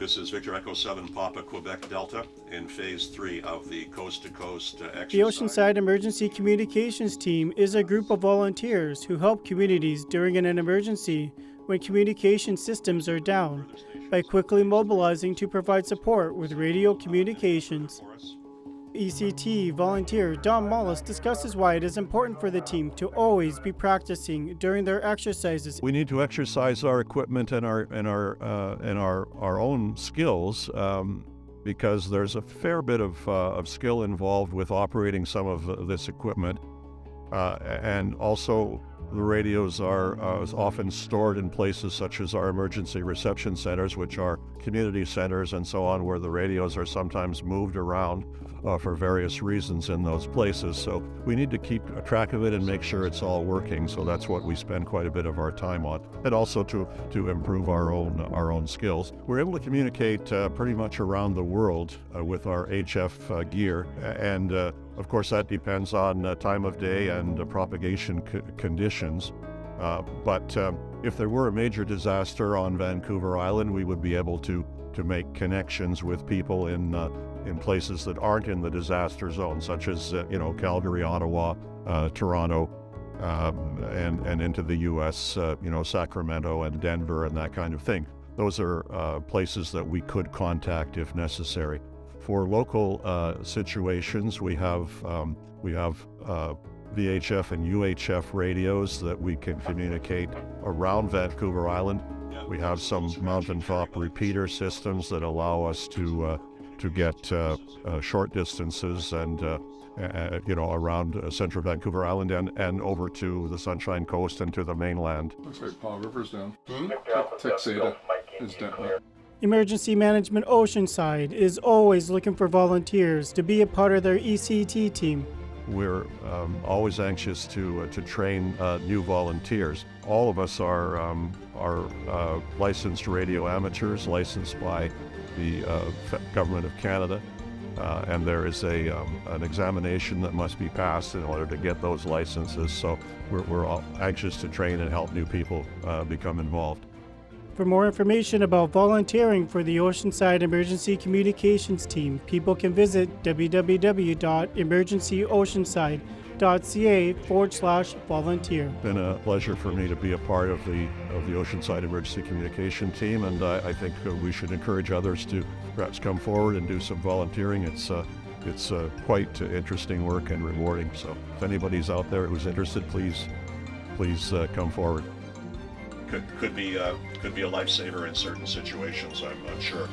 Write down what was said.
This is Victor Echo 7 Papa Quebec Delta in Phase 3 of the coast-to-coast exercise. The Oceanside Emergency Communications Team is a group of volunteers who help communities during an emergency when communication systems are down by quickly mobilizing to provide support with radio communications. ECT volunteer Don Mollis discusses why it is important for the team to always be practicing during their exercises. We need to exercise our equipment and our own skills because there's a fair bit of skill involved with operating some of this equipment, and also the radios are often stored in places such as our emergency reception centers, which are community centers and so on, where the radios are sometimes moved around for various reasons in those places. So we need to keep track of it and make sure it's all working. So that's what we spend quite a bit of our time on, and also to improve our own skills. We're able to communicate pretty much around the world with our HF gear, and of course that depends on time of day and propagation conditions. But if there were a major disaster on Vancouver Island, we would be able to make connections with people in places that aren't in the disaster zone, such as Calgary, Ottawa, Toronto, and into the U.S., Sacramento and Denver and that kind of thing. Those are places that we could contact if necessary. For local situations, we have VHF and UHF radios that we can communicate around Vancouver Island. We have some mountaintop repeater systems that allow us to get short distances and around central Vancouver Island and over to the Sunshine Coast and to the mainland. Looks like Paul River's down. Tech Zeta is down. Emergency Management Oceanside is always looking for volunteers to be a part of their ECT team. We're always anxious to train new volunteers. All of us are licensed radio amateurs, licensed by the Government of Canada, and there is an examination that must be passed in order to get those licenses. So we're all anxious to train and help new people become involved. For more information about volunteering for the Oceanside Emergency Communications Team, people can visit www.emergencyoceanside.ca/volunteer. It's been a pleasure for me to be a part of the Oceanside Emergency Communication Team, and I think we should encourage others to perhaps come forward and do some volunteering. It's quite interesting work and rewarding. So if anybody's out there who's interested, please come forward. Could be a lifesaver in certain situations, I'm sure.